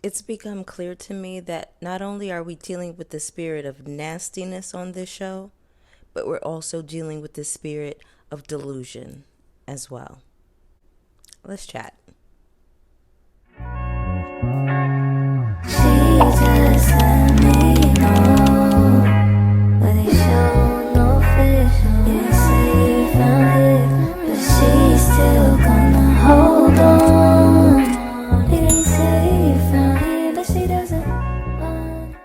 It's become clear to me that not only are we dealing with the spirit of nastiness on this show, but we're also dealing with the spirit of delusion as well. Let's chat. She just let me know, but they show no fish. Didn't say you found it, but she's still gonna hold on. Didn't say you found it, but she doesn't want.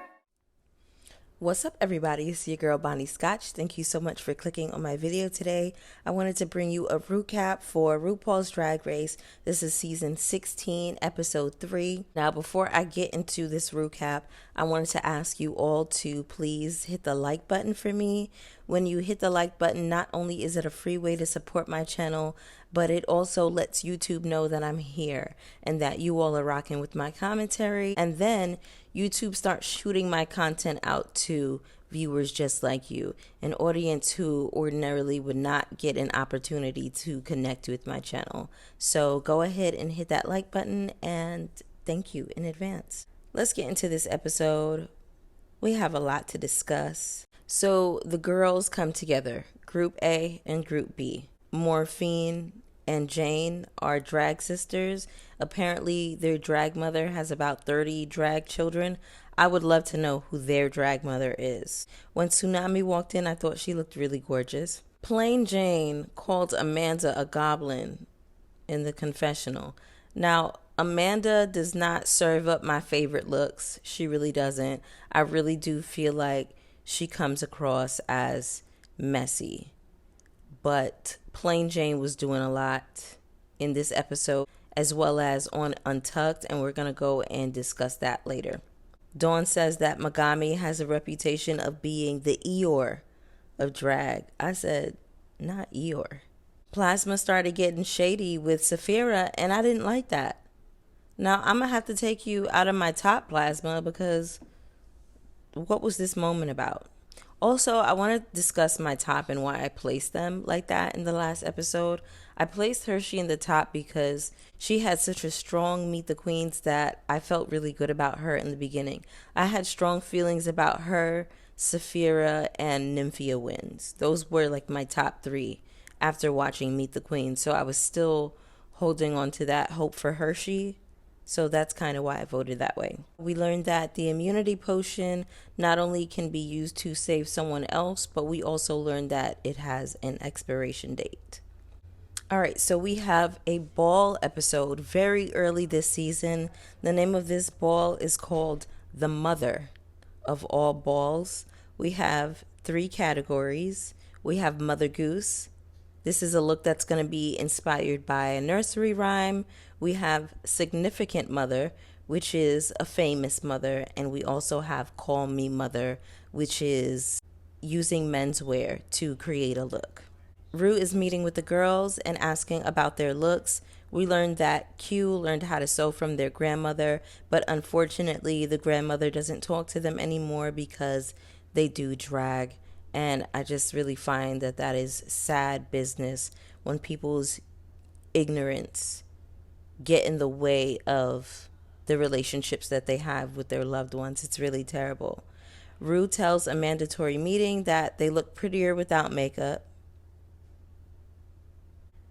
What's up, everybody? It's your girl Bonnie Scotch. Thank you so much for clicking on my video today. I wanted to bring you a recap for RuPaul's Drag Race. This is season 16, episode 3. Now, before I get into this recap, I wanted to ask you all to please hit the like button for me. When you hit the like button, not only is it a free way to support my channel, but it also lets YouTube know that I'm here and that you all are rocking with my commentary. And then YouTube starts shooting my content out to viewers just like you, an audience who ordinarily would not get an opportunity to connect with my channel. So go ahead and hit that like button, and thank you in advance. Let's get into this episode. We have a lot to discuss. So the girls come together, Group A and Group B. Morphine and Jane are drag sisters. Apparently their drag mother has about 30 drag children. I would love to know who their drag mother is. When Tsunami walked in, I thought she looked really gorgeous. Plain Jane called Amanda a goblin in the confessional. Now, Amanda does not serve up my favorite looks. She really doesn't. I really do feel like she comes across as messy. But Plain Jane was doing a lot in this episode, as well as on Untucked, and we're going to go and discuss that later. Dawn says that Megami has a reputation of being the Eeyore of drag. I said, not Eeyore. Plasma started getting shady with Saphira, and I didn't like that. Now, I'm going to have to take you out of my top, Plasma, because what was this moment about? Also, I want to discuss my top and why I placed them like that in the last episode. I placed Hershii in the top because she had such a strong Meet the Queens that I felt really good about her in the beginning. I had strong feelings about her, Saphira, and Nymphia Wins. Those were like my top 3 after watching Meet the Queens. So I was still holding on to that hope for Hershii. So that's kind of why I voted that way. We learned that the immunity potion not only can be used to save someone else, but we also learned that it has an expiration date. All right, so we have a ball episode very early this season. The name of this ball is called The Mother of All Balls. We have 3 categories. We have Mother Goose. This is a look that's going to be inspired by a nursery rhyme. We have Significant Mother, which is a famous mother. And we also have Call Me Mother, which is using menswear to create a look. Ru is meeting with the girls and asking about their looks. We learned that Q learned how to sew from their grandmother, but unfortunately the grandmother doesn't talk to them anymore because they do drag. And I just really find that that is sad business when people's ignorance get in the way of the relationships that they have with their loved ones. It's really terrible. Ru tells a mandatory meeting that they look prettier without makeup.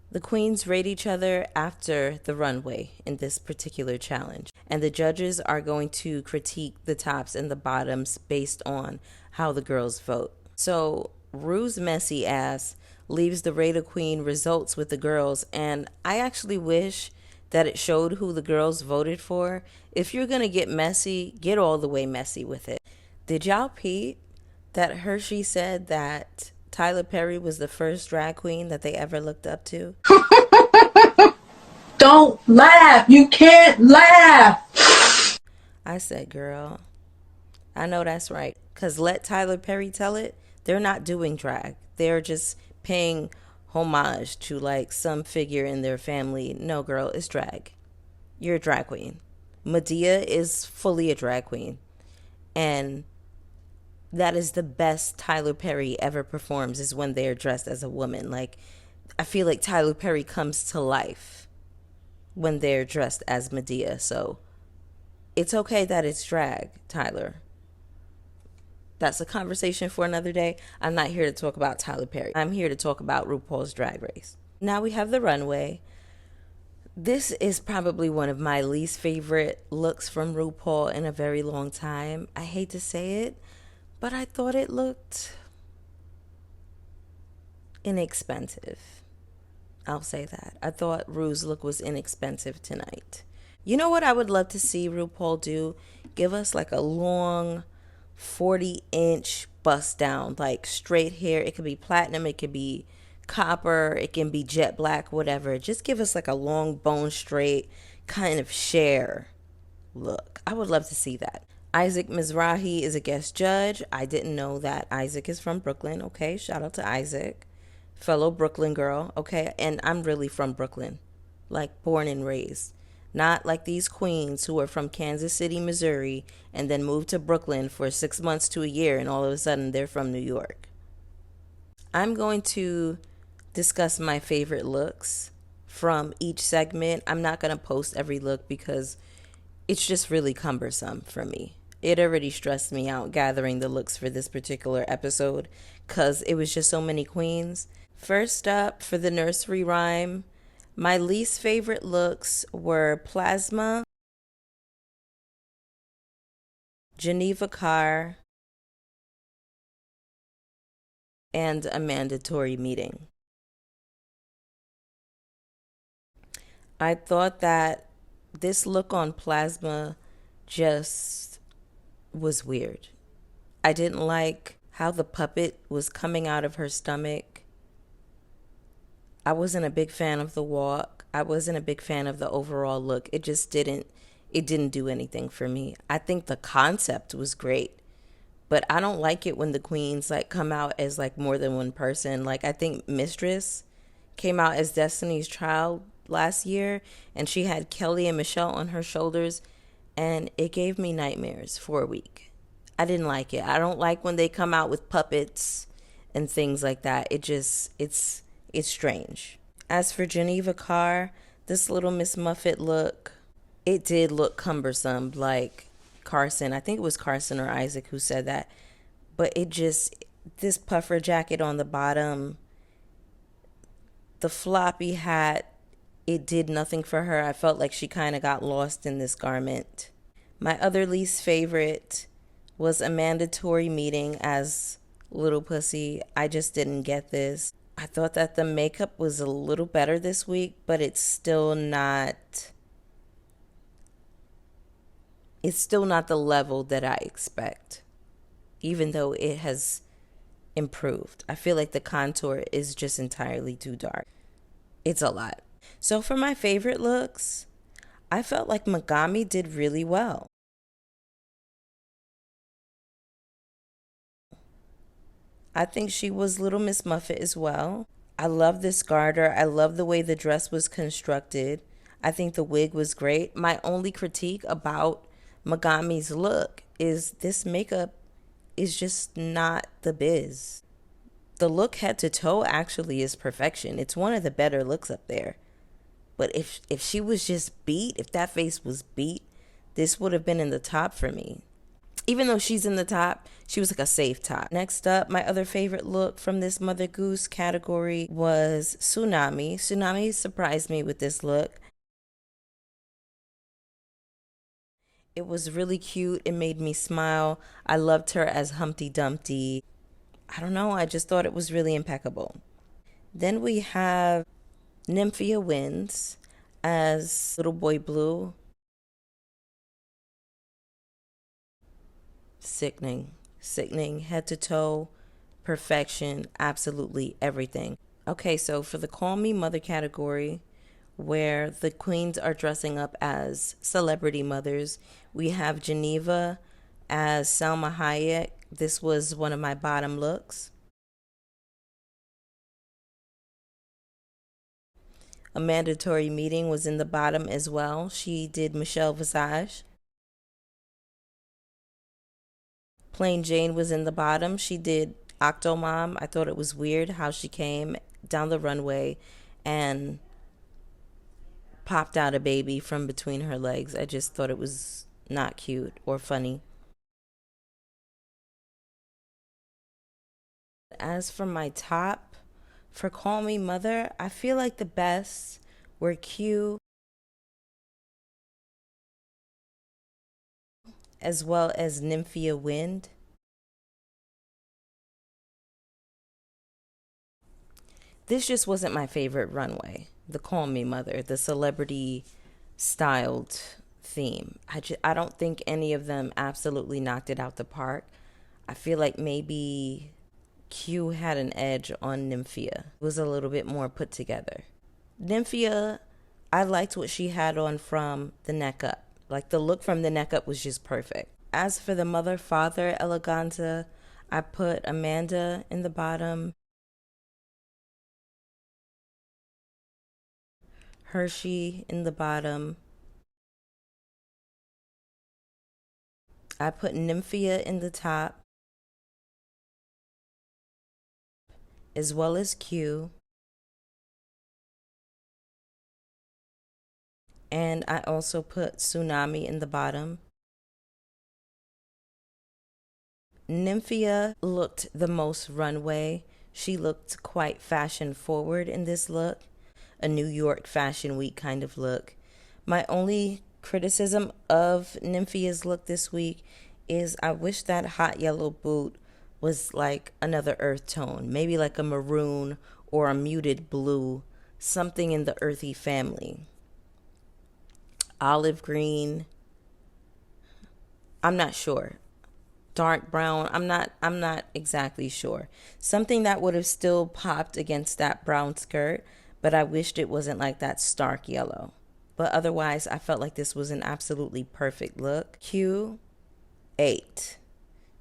The queens rate each other after the runway in this particular challenge, and the judges are going to critique the tops and the bottoms based on how the girls vote. So Ru's messy ass leaves the Raider Queen results with the girls, and I actually wish that it showed who the girls voted for. If you're going to get messy, get all the way messy with it. Did y'all peep that Hershii said that Tyler Perry was the first drag queen that they ever looked up to? Don't laugh. You can't laugh. I said, girl, I know that's right. Because let Tyler Perry tell it, they're not doing drag. They're just paying homage to like some figure in their family. No, girl, it's drag. You're a drag queen. Medea is fully a drag queen. And that is the best Tyler Perry ever performs, is when they are dressed as a woman. Like, I feel like Tyler Perry comes to life when they're dressed as Medea. So It's okay that it's drag, Tyler. That's a conversation for another day. I'm not here to talk about Tyler Perry. I'm here to talk about RuPaul's Drag Race. Now we have the runway. This is probably one of my least favorite looks from RuPaul in a very long time. I hate to say it, but I thought it looked inexpensive. I'll say that. I thought Ru's look was inexpensive tonight. You know what I would love to see RuPaul do? Give us like a long 40-inch bust down, like straight hair. It could be platinum, it could be copper, it can be jet black, whatever. Just give us like a long bone straight kind of Cher look. I would love to see that. Isaac Mizrahi is a guest judge. I didn't know that Isaac is from Brooklyn. Okay, shout out to Isaac, fellow Brooklyn girl. Okay, and I'm really from Brooklyn, like born and raised. Not like these queens who are from Kansas City, Missouri, and then moved to Brooklyn for 6 months to a year, and all of a sudden they're from New York. I'm going to discuss my favorite looks from each segment. I'm not going to post every look because it's just really cumbersome for me. It already stressed me out gathering the looks for this particular episode because it was just so many queens. First up, for the nursery rhyme, my least favorite looks were Plasma, Geneva Carr, and a mandatory meeting. I thought that this look on Plasma just was weird. I didn't like how the puppet was coming out of her stomach. I wasn't a big fan of the walk. I wasn't a big fan of the overall look. It didn't do anything for me. I think the concept was great, but I don't like it when the queens like come out as like more than one person. Like I think Mistress came out as Destiny's Child last year, and she had Kelly and Michelle on her shoulders, and it gave me nightmares for a week. I didn't like it. I don't like when they come out with puppets and things like that. It's strange. As for Geneva Carr, this little Miss Muffet look, it did look cumbersome, like Carson. I think it was Carson or Isaac who said that. But this puffer jacket on the bottom, the floppy hat, it did nothing for her. I felt like she kind of got lost in this garment. My other least favorite was a mandatory meeting as Little Pussy. I just didn't get this. I thought that the makeup was a little better this week, but it's still not the level that I expect, even though it has improved. I feel like the contour is just entirely too dark. It's a lot. So for my favorite looks, I felt like Megami did really well. I think she was Little Miss Muffet as well. I love this garter. I love the way the dress was constructed. I think the wig was great. My only critique about Megami's look is this makeup is just not the biz. The look head to toe actually is perfection. It's one of the better looks up there. But if she was just beat, if that face was beat, this would have been in the top for me. Even though she's in the top, she was like a safe top. Next up, my other favorite look from this Mother Goose category was Tsunami. Tsunami surprised me with this look. It was really cute. It made me smile. I loved her as Humpty Dumpty. I don't know. I just thought it was really impeccable. Then we have Nymphia Wins as Little Boy Blue. Sickening, head to toe, perfection, absolutely everything. Okay, so for the Call Me Mother category, where the queens are dressing up as celebrity mothers, we have Geneva as Salma Hayek. This was one of my bottom looks. A mandatory meeting was in the bottom as well. She did Michelle Visage. Plain Jane was in the bottom. She did Octomom. I thought it was weird how she came down the runway and popped out a baby from between her legs. I just thought it was not cute or funny. As for my top, for Call Me Mother, I feel like the best were Q as well as Nymphia Wind. This just wasn't my favorite Runway. The Call Me Mother, the celebrity styled theme. I don't think any of them absolutely knocked it out the park. I feel like maybe Q had an edge on Nymphia. It was a little bit more put together. Nymphia, I liked what she had on from the neck up. Like the look from the neck up was just perfect. As for the mother father eleganza, I put Amanda in the bottom, Hershii in the bottom. I put Nymphia in the top, as well as Q. And I also put Tsunami in the bottom. Nymphia looked the most Runway. She looked quite fashion forward in this look, a New York Fashion Week kind of look. My only criticism of Nymphia's look this week is I wish that hot yellow boot was like another earth tone, maybe like a maroon or a muted blue, something in the earthy family. Olive green, I'm not sure. Dark brown, I'm not exactly sure. Something that would have still popped against that brown skirt, but I wished it wasn't like that stark yellow. But otherwise, I felt like this was an absolutely perfect look. Q ate.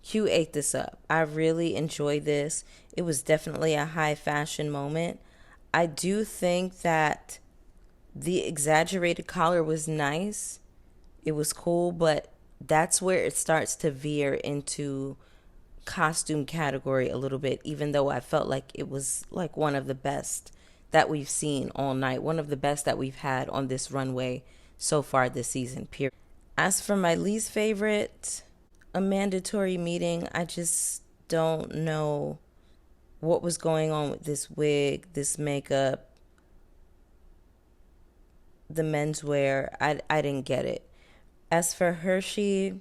Q ate this up. I really enjoyed this. It was definitely a high fashion moment. I do think that the exaggerated collar was nice. It was cool, but that's where it starts to veer into costume category a little bit, even though I felt like it was like one of the best that we've seen all night, one of the best that we've had on this runway so far this season, period. As for my least favorite, a mandatory meeting, I just don't know what was going on with this wig, this makeup, the menswear. I didn't get it. As for Hershii,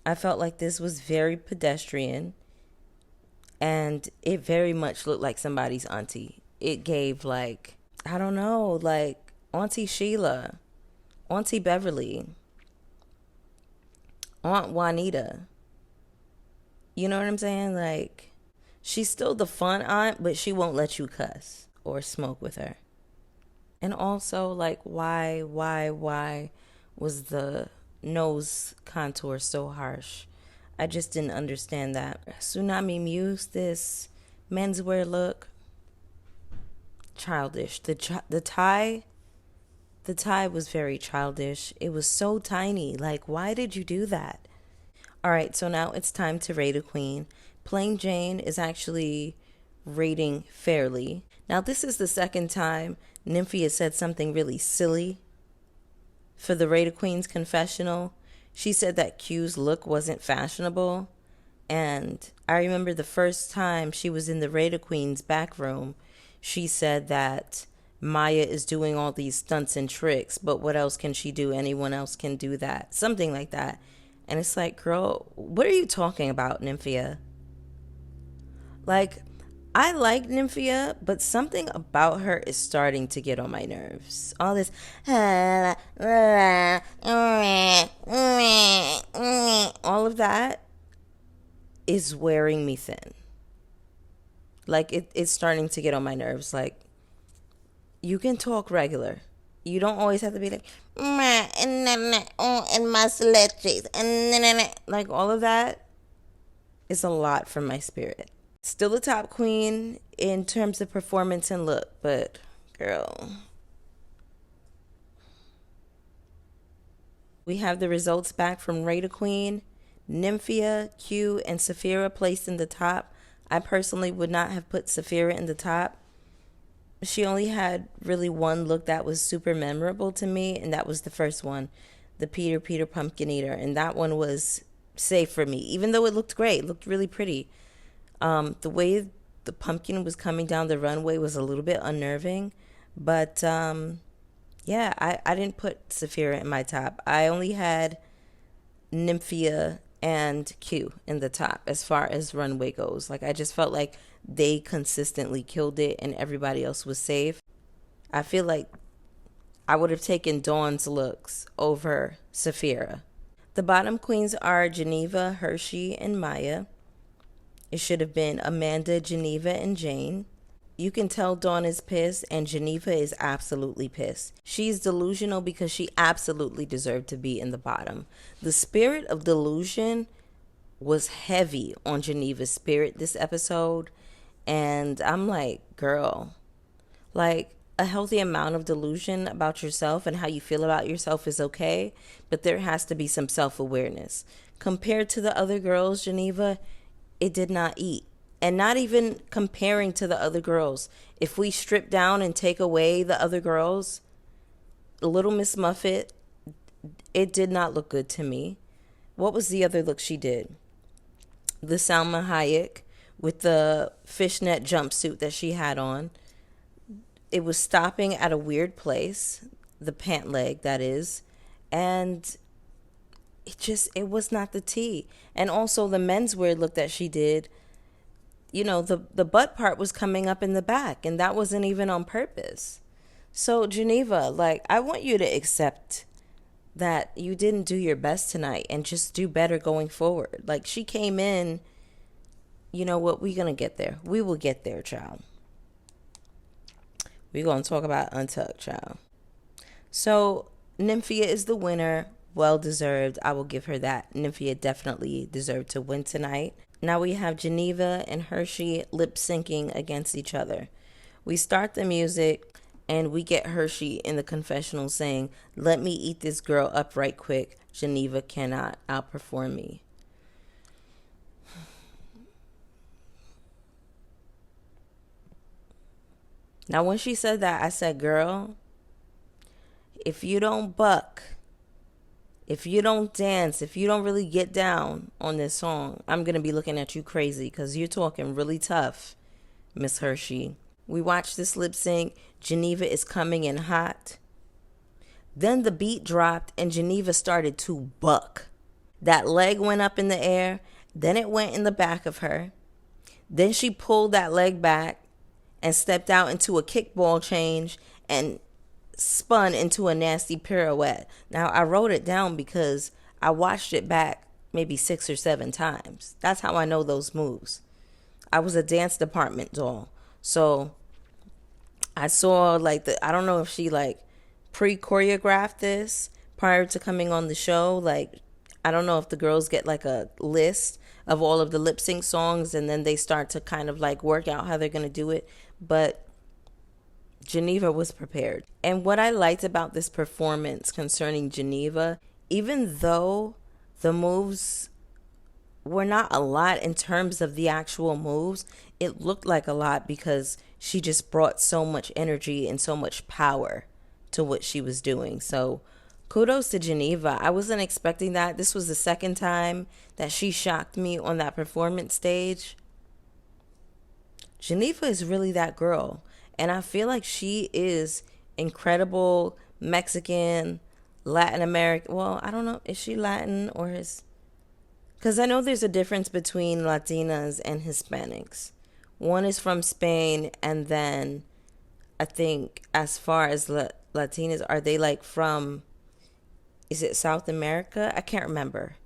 I felt like this was very pedestrian and it very much looked like somebody's auntie. It gave like, I don't know, like Auntie Sheila, Auntie Beverly, Aunt Juanita. You know what I'm saying? Like, she's still the fun aunt, but she won't let you cuss or smoke with her. And also, like, why was the nose contour so harsh? I just didn't understand that. Tsunami Muse, this menswear look, childish. The tie was very childish. It was so tiny. Like, why did you do that? All right, so now it's time to rate a queen. Plain Jane is actually rating fairly. Now, this is the second time Nymphia said something really silly. For the Rate a Queen's confessional, she said that Q's look wasn't fashionable. And I remember the first time she was in the Rate a Queen's back room, she said that Maya is doing all these stunts and tricks, but what else can she do? Anyone else can do that. Something like that. And it's like, girl, what are you talking about, Nymphia? Like, I like Nymphia, but something about her is starting to get on my nerves. All this, all of that is wearing me thin. Like, it's starting to get on my nerves. Like, you can talk regular. You don't always have to be like, and my leches, and like all of that is a lot for my spirit. Still a top queen in terms of performance and look, but girl. We have the results back from Rate a Queen. Nymphia, Q, and Saphira placed in the top. I personally would not have put Saphira in the top. She only had really one look that was super memorable to me, and that was the first one, the Peter Pumpkin Eater, and that one was safe for me, even though it looked great. It looked really pretty. The way the pumpkin was coming down the runway was a little bit unnerving, but yeah, I didn't put Saphira in my top. I only had Nymphia and Q in the top as far as runway goes. Like, I just felt like they consistently killed it and everybody else was safe. I feel like I would have taken Dawn's looks over Saphira. The bottom queens are Geneva, Hershii, and Maya. It should have been Amanda, Geneva, and Jane. You can tell Dawn is pissed, and Geneva is absolutely pissed. She's delusional because she absolutely deserved to be in the bottom. The spirit of delusion was heavy on Geneva's spirit this episode, and I'm like, girl, like, a healthy amount of delusion about yourself and how you feel about yourself is okay, but there has to be some self-awareness. Compared to the other girls, Geneva, it did not eat. And not even comparing to the other girls. If we strip down and take away the other girls, Little Miss Muffet, it did not look good to me. What was the other look she did? The Salma Hayek with the fishnet jumpsuit that she had on. It was stopping at a weird place, the pant leg, that is, and it was not the tea. And also the menswear look that she did, you know, the butt part was coming up in the back, and that wasn't even on purpose. So Geneva, like, I want you to accept that you didn't do your best tonight and just do better going forward. Like, she came in, you know what, we're going to get there. We will get there, child. We're going to talk about Untucked, child. So Nymphia is the winner. Well deserved. I will give her that. Nymphia definitely deserved to win tonight. Now we have Geneva and Hershii lip syncing against each other. We start the music and we get Hershii in the confessional saying, "Let me eat this girl up right quick. Geneva cannot outperform me." Now, when she said that, I said, girl, if you don't buck, if you don't dance, if you don't really get down on this song, I'm going to be looking at you crazy because you're talking really tough, Miss Hershii. We watched this lip sync. Geneva is coming in hot. Then the beat dropped and Geneva started to buck. That leg went up in the air. Then it went in the back of her. Then she pulled that leg back and stepped out into a kickball change and spun into a nasty pirouette. Now, I wrote it down because I watched it back maybe 6 or 7 times. That's how I know those moves. I was a dance department doll. So I saw, like, I don't know if she, like, pre-choreographed this prior to coming on the show. Like, I don't know if the girls get, like, a list of all of the lip sync songs and then they start to kind of, like, work out how they're going to do it. But Geneva was prepared. And what I liked about this performance concerning Geneva, even though the moves were not a lot in terms of the actual moves, it looked like a lot because she just brought so much energy and so much power to what she was doing. So kudos to Geneva. I wasn't expecting that. This was the second time that she shocked me on that performance stage. Geneva is really that girl. And I feel like she is incredible Mexican, Latin American. Well, I don't know. Is she Latin or is... Because I know there's a difference between Latinas and Hispanics. One is from Spain, and then I think as far as Latinas, are they like from... Is it South America? I can't remember.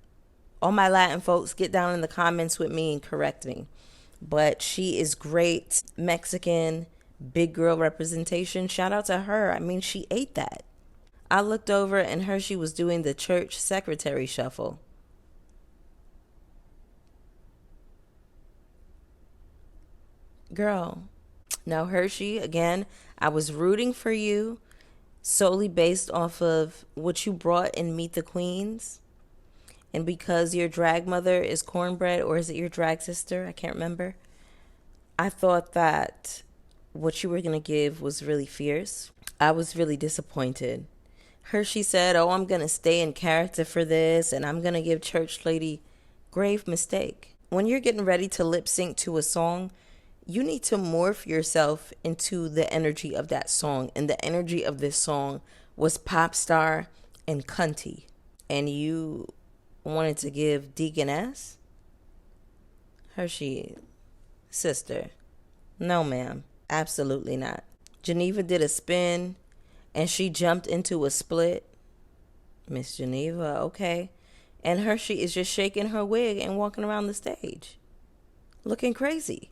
All my Latin folks, get down in the comments with me and correct me. But she is great Mexican, big girl representation. Shout out to her. I mean, she ate that. I looked over and Hershii was doing the church secretary shuffle. Girl. Now, Hershii, again, I was rooting for you solely based off of what you brought in Meet the Queens. And because your drag mother is cornbread, or is it your drag sister? I can't remember. I thought that what you were going to give was really fierce. I was really disappointed Hershii said, oh, I'm going to stay in character for this and I'm going to give Church Lady. Grave mistake. When you're getting ready to lip sync to a song, you need to morph yourself into the energy of that song. And the energy of this song was pop star and cunty. And you wanted to give Deaconess? Hershii, sister. No, ma'am. Absolutely not. Geneva did a spin and she jumped into a split. Miss Geneva, okay. And Hershii is just shaking her wig and walking around the stage, looking crazy.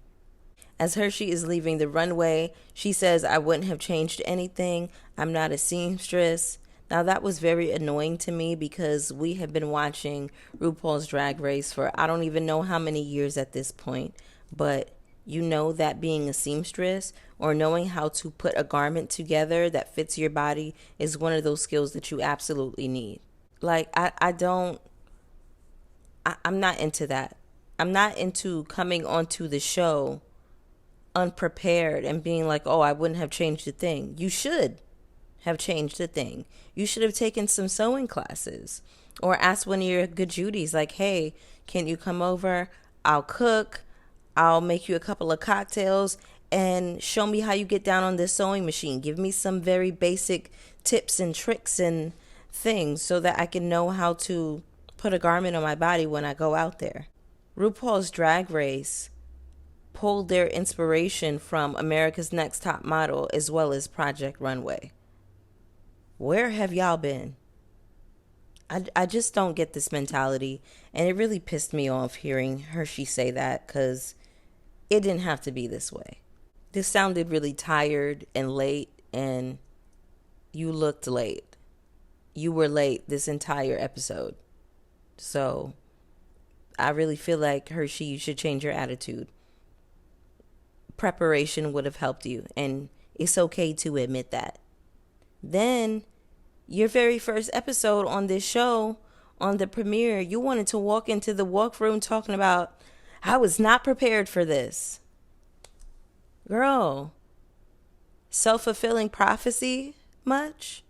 As Hershii is leaving the runway, she says, I wouldn't have changed anything. I'm not a seamstress. Now that was very annoying to me because we have been watching RuPaul's Drag Race for I don't even know how many years at this point. But you know that being a seamstress or knowing how to put a garment together that fits your body is one of those skills that you absolutely need. Like, I'm not into that. I'm not into coming onto the show unprepared and being like, oh, I wouldn't have changed a thing. You should have changed a thing. You should have taken some sewing classes or asked one of your good Judies like, hey, can you come over? I'll cook. I'll make you a couple of cocktails and show me how you get down on this sewing machine. Give me some very basic tips and tricks and things so that I can know how to put a garment on my body when I go out there. RuPaul's Drag Race pulled their inspiration from America's Next Top Model as well as Project Runway. Where have y'all been? I just don't get this mentality, and it really pissed me off hearing Hershii say that because it didn't have to be this way. This sounded really tired and late, and you looked late. You were late this entire episode. So I really feel like Hershii, you should change your attitude. Preparation would have helped you, and it's okay to admit that. Then, your very first episode on this show, on the premiere, you wanted to walk into the walkroom talking about, I was not prepared for this. Girl, self-fulfilling prophecy much?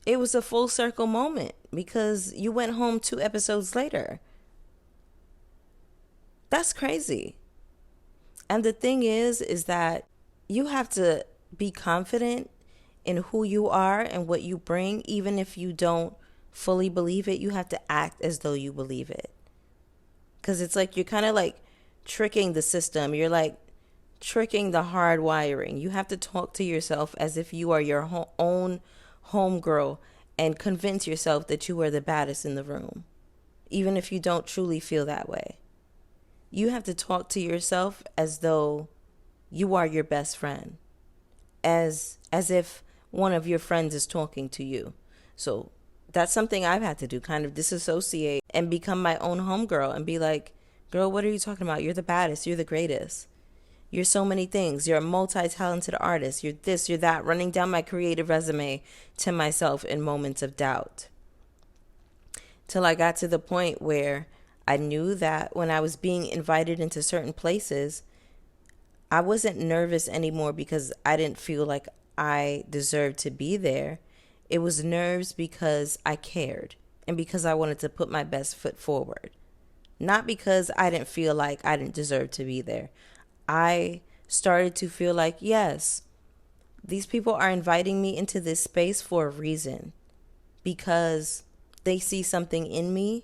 It was a full circle moment because you went home 2 episodes later. That's crazy. And the thing is that you have to be confident in who you are and what you bring. Even if you don't fully believe it, you have to act as though you believe it. Because it's like you're kind of like tricking the system. You're like tricking the hard wiring. You have to talk to yourself as if you are your own homegirl and convince yourself that you are the baddest in the room, even if you don't truly feel that way. You have to talk to yourself as though you are your best friend, as if one of your friends is talking to you. So that's something I've had to do, kind of disassociate and become my own homegirl and be like, girl, what are you talking about? You're the baddest. You're the greatest. You're so many things. You're a multi-talented artist. You're this, you're that, running down my creative resume to myself in moments of doubt. Till I got to the point where I knew that when I was being invited into certain places, I wasn't nervous anymore because I didn't feel like I deserved to be there. It was nerves because I cared and because I wanted to put my best foot forward. Not because I didn't feel like I didn't deserve to be there. I started to feel like, yes, these people are inviting me into this space for a reason, because they see something in me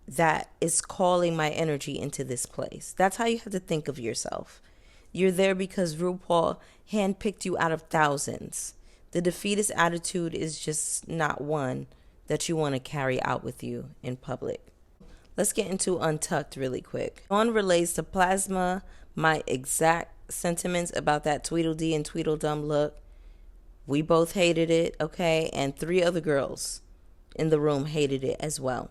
that is calling my energy into this place. That's how you have to think of yourself. You're there because RuPaul handpicked you out of thousands. The defeatist attitude is just not one that you want to carry out with you in public. Let's get into Untucked really quick. Dawn relays to Plasma my exact sentiments about that Tweedledee and Tweedledum look. We both hated it, okay? And 3 other girls in the room hated it as well.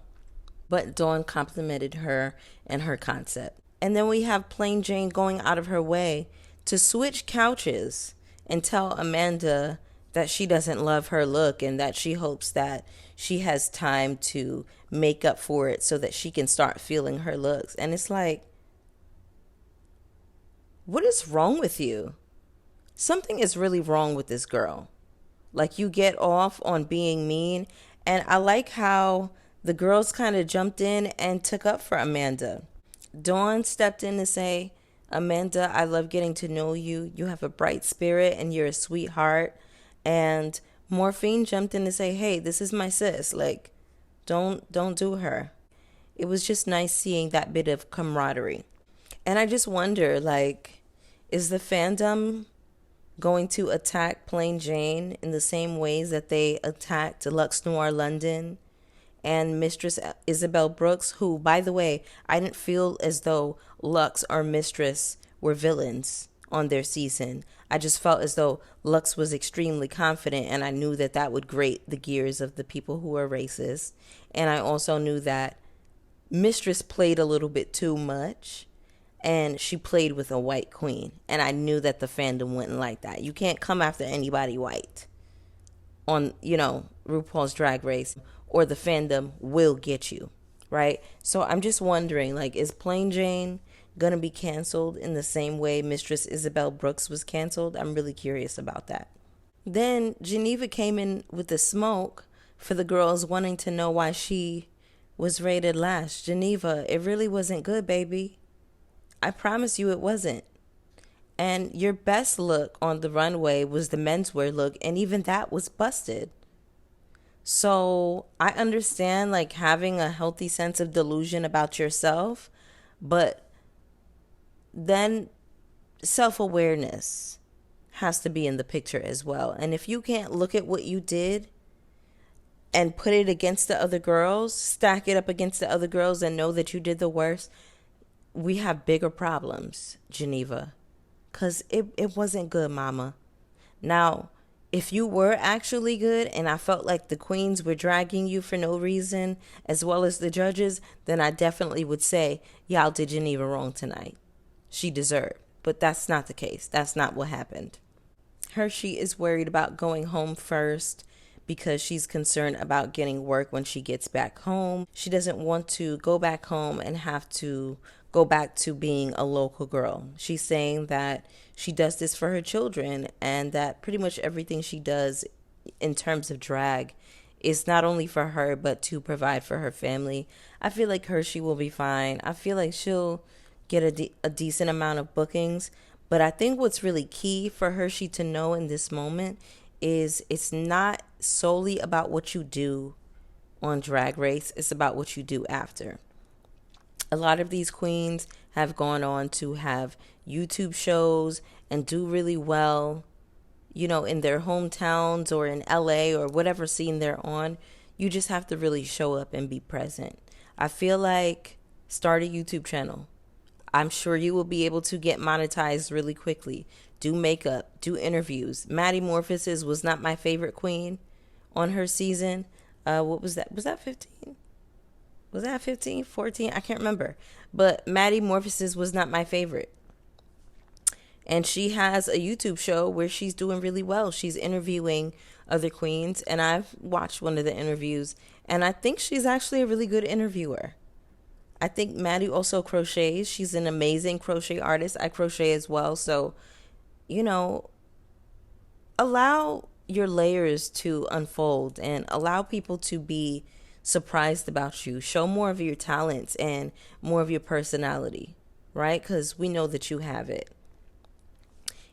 But Dawn complimented her and her concept. And then we have Plain Jane going out of her way to switch couches and tell Amanda that she doesn't love her look and that she hopes that she has time to make up for it so that she can start feeling her looks. And it's like, what is wrong with you? Something is really wrong with this girl. Like, you get off on being mean. And I like how the girls kind of jumped in and took up for Amanda. Dawn stepped in to say, Amanda, I love getting to know you. You have a bright spirit and you're a sweetheart. And Morphine jumped in to say, hey, this is my sis. Like, don't do her. It was just nice seeing that bit of camaraderie. And I just wonder, like, is the fandom going to attack Plain Jane in the same ways that they attacked Deluxe Noir London and Mistress Isabel Brooks, who, by the way, I didn't feel as though Lux or Mistress were villains on their season. I just felt as though Lux was extremely confident, and I knew that that would grate the gears of the people who are racist. And I also knew that Mistress played a little bit too much, and she played with a white queen. And I knew that the fandom wouldn't like that. You can't come after anybody white on, RuPaul's Drag Race, or the fandom will get you, right? So I'm just wondering, like, is Plain Jane gonna be canceled in the same way Mistress Isabel Brooks was canceled? I'm really curious about that. Then Geneva came in with the smoke for the girls wanting to know why she was rated last. Geneva, it really wasn't good, baby. I promise you it wasn't. And your best look on the runway was the menswear look, and even that was busted. So I understand, like, having a healthy sense of delusion about yourself, but then self-awareness has to be in the picture as well. And if you can't look at what you did and put it against the other girls, stack it up against the other girls and know that you did the worst, we have bigger problems, Geneva. Because it wasn't good, mama. Now, if you were actually good and I felt like the queens were dragging you for no reason, as well as the judges, then I definitely would say, y'all did Geneva wrong tonight. She deserved. But that's not the case. That's not what happened. Hershii is worried about going home first because she's concerned about getting work when she gets back home. She doesn't want to go back home and have to go back to being a local girl. She's saying that she does this for her children, and that pretty much everything she does in terms of drag is not only for her, but to provide for her family. I feel like Hershii will be fine. I feel like she'll get a decent amount of bookings. But I think what's really key for Hershii to know in this moment is it's not solely about what you do on Drag Race. It's about what you do after. A lot of these queens have gone on to have YouTube shows and do really well, in their hometowns or in LA or whatever scene they're on. You just have to really show up and be present. I feel like start a YouTube channel. I'm sure you will be able to get monetized really quickly. Do makeup, do interviews. Maddie Morphosis was not my favorite queen on her season. What was that? Was that 15? Was that 15, 14? I can't remember. But Maddie Morphosis was not my favorite. And she has a YouTube show where she's doing really well. She's interviewing other queens. And I've watched one of the interviews. And I think she's actually a really good interviewer. I think Maddie also crochets. She's an amazing crochet artist. I crochet as well. So, allow your layers to unfold and allow people to be surprised about you. Show more of your talents and more of your personality, right? Because we know that you have it.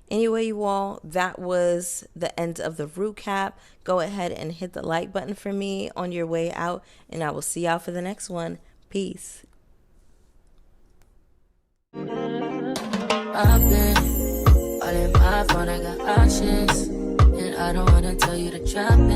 Anyway, you all, that was the end of the recap. Go ahead and hit the like button for me on your way out, and I will see y'all for the next one. Peace. I've been all in my phone, I got options, and I don't wanna tell you to drop it.